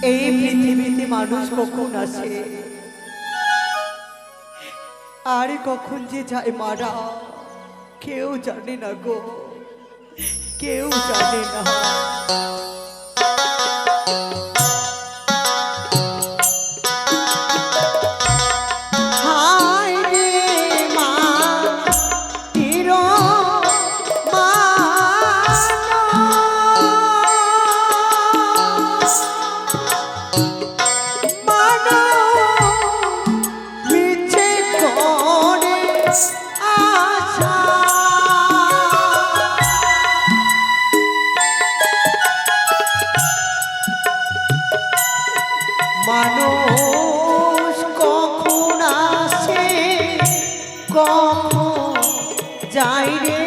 এই পৃথিবীতে মানুষ কখন আসে আর কখন যে যায় মারা কেউ জানে না গো, কেউ জানে না। মানুষ কখন আসে কখন যায় রে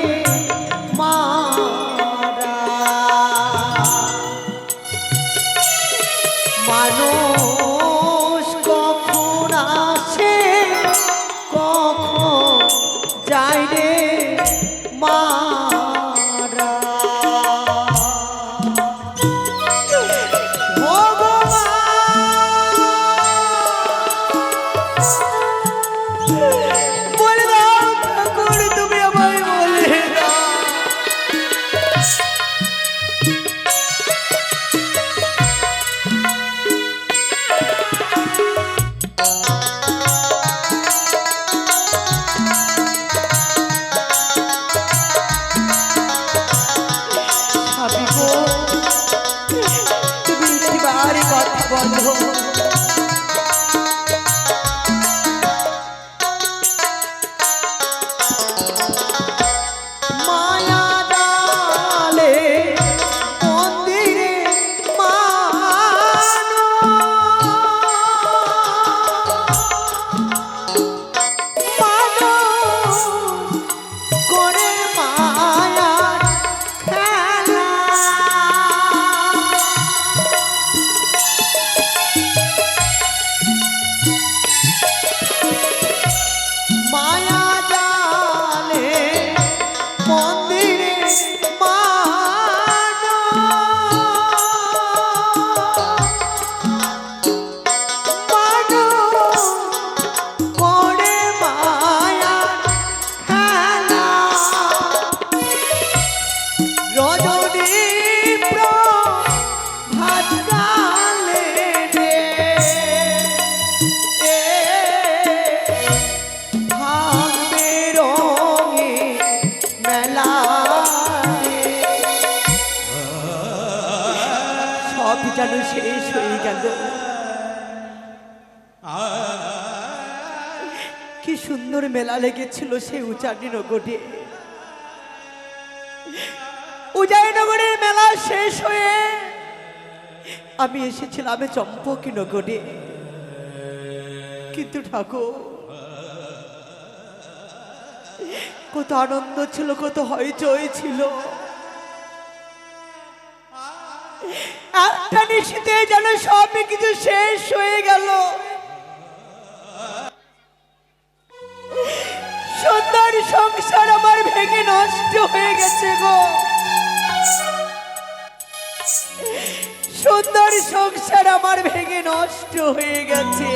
মারা, মানুষ কখন আসে কখন যায় রে মারা। যেন শেষ হয়ে গেল। কি সুন্দর মেলা লেগেছিল সে উজানিনগরে। উজানিনগরের মেলা শেষ হয়ে আমি এসেছিলাম চম্পকনগরে, কিন্তু ঠাকুর কত আনন্দ ছিল, কত হইচই ছিল। একটা নিশীতে যেন সব কিছু শেষ হয়ে গেল। সুন্দর সংসার আমার ভেঙে নষ্ট হয়ে গেছে গো, সুন্দর সংসার আমার ভেঙে নষ্ট হয়ে গেছে।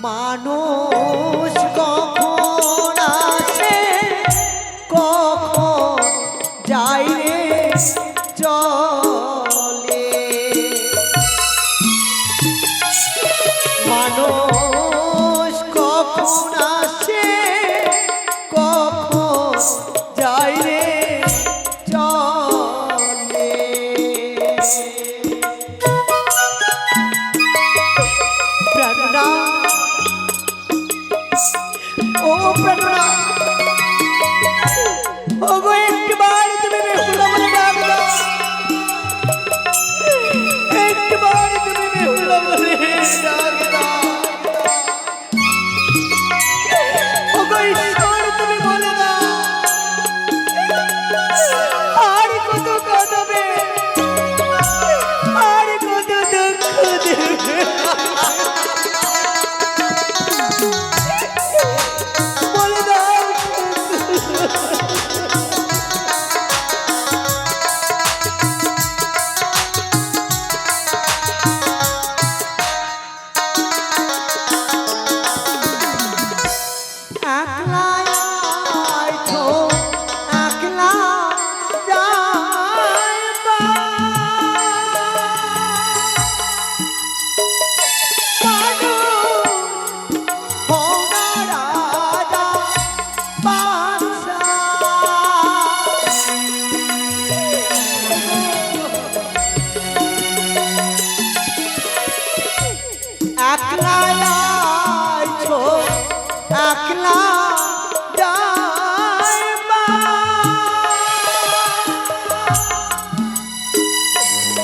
মানুষ কখন আসে কখন যায় রে চলে, মানুষ কখন আসে কখন যায় রে চলে। প্রাণনা ও প্রাণনা ও গো, একবার তুমি বেহুলা বলে ডাক দাও, একবার তুমি বেহুলা বলে ডাক দাও। ও গো ঈশ্বর, তুমি বলে দাও আর কত কাঁদবে, আর কত দুঃখ দেবে। বলে দাও একলা যাইবা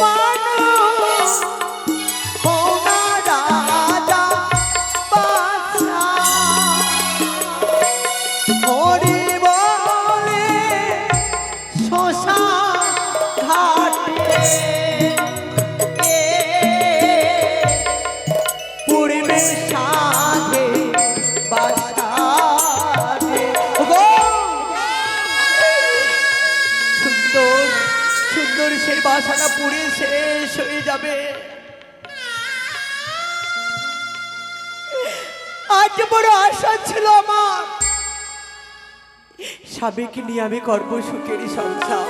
মানুষ হোনা রাজা বাদশা হরি বলে শ্মশান ঘাটে পূর্বের সাধে বাসাতে সুন্দর সুন্দর সেই বাসাটা পুড়ে শেষ হয়ে যাবে। আজ বড় আশা ছিল আমার, স্বামীকে নিয়ে আমি করব সুখেরই সংসার,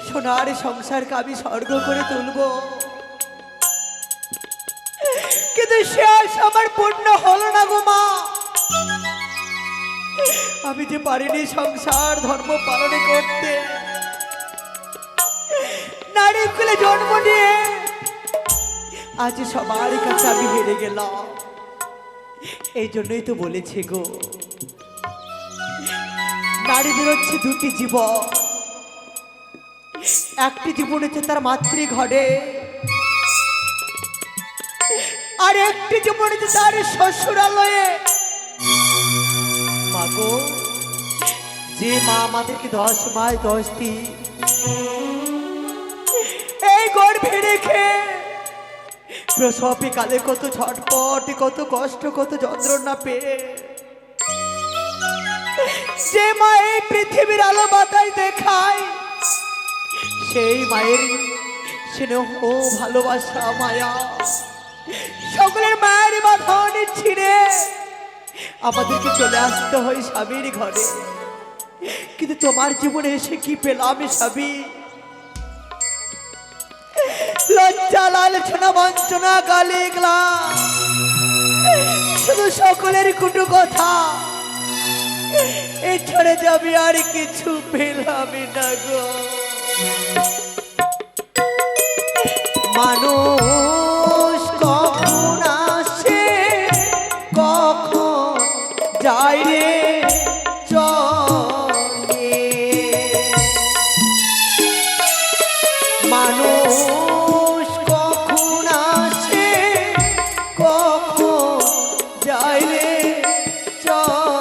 সোনার সংসারকে আমি স্বর্গ করে তুলব। কিন্তু সে আশা আমার পূর্ণ হলো না গো মা। আমি যে পারিনি সংসার ধর্ম পালন করতে, নারী কুলে জন্ম নিয়ে আজ সবার কাছে আমি হেরে গেলাম। এই জন্যই তো বলেছে গো, নারীদের হচ্ছে দুটি জীবন, একটি জীবন হচ্ছে তার মাতৃঘরে, আর একটি জীবন হচ্ছে তার শ্বশুরালয়ে। মাগো, যে মা আমাদেরকে 10 মাস 10 দিন এই গর্ভে রেখে প্রসবে কালে কত ছটপট, কত কষ্ট, কত যন্ত্রণা পেয়ে যে মা এই পৃথিবীর আলো বাতাস দেখায়, সেই মায়ের স্নেহ ভালোবাসা মায়া সকলের মায়ের বাঁধন ছিঁড়ে আমাদেরকে চলে আসতে হয় স্বামীর ঘরে। কিন্তু তোমার জীবনে এসে কি পেলাম স্বামী? লজ্জা, লালসনা, বঞ্চনা, গালি গ্লাস, শুধু সকলের কুটু কথা। এছাড়া যাবি আর কিছু পেলাম না গো। মানুষ কখন আসে কখন যায় রে চলে, মানুষ কখন আসে কখন যায় রে চলে।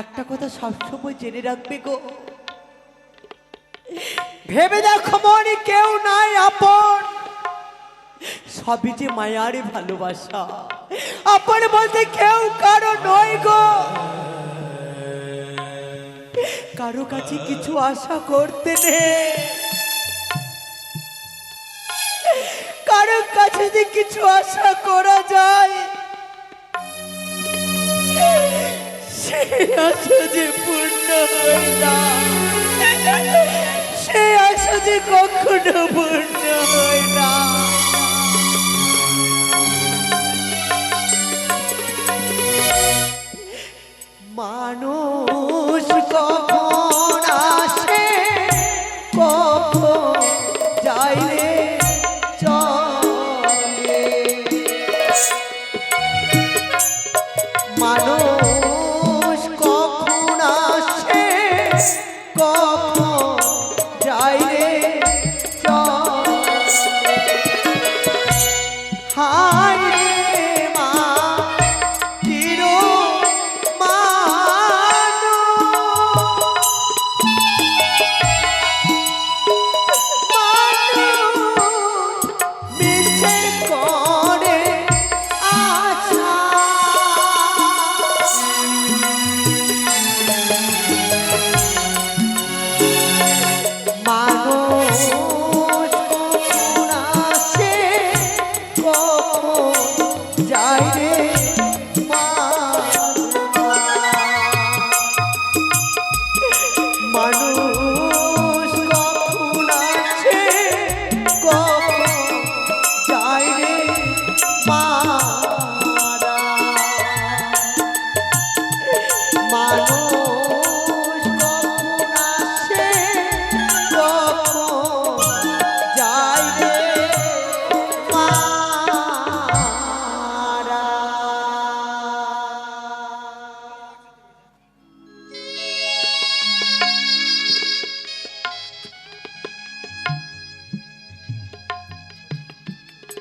একটা কথা সবসময় জেনে রাখবে গো, ভেবে দেখো মনে কেউ নাই আপন, সবই যে মায়ার ভালোবাসা। আপন বলতে কেউ কারো নয় গো, কারো কাছে কিছু আশা করতে নেই। যদি কিছু আশা করা যায়, সেই আশা যে পূর্ণ হয় না, সেই আশা যে কখনো পূর্ণ হয় না। মানুষ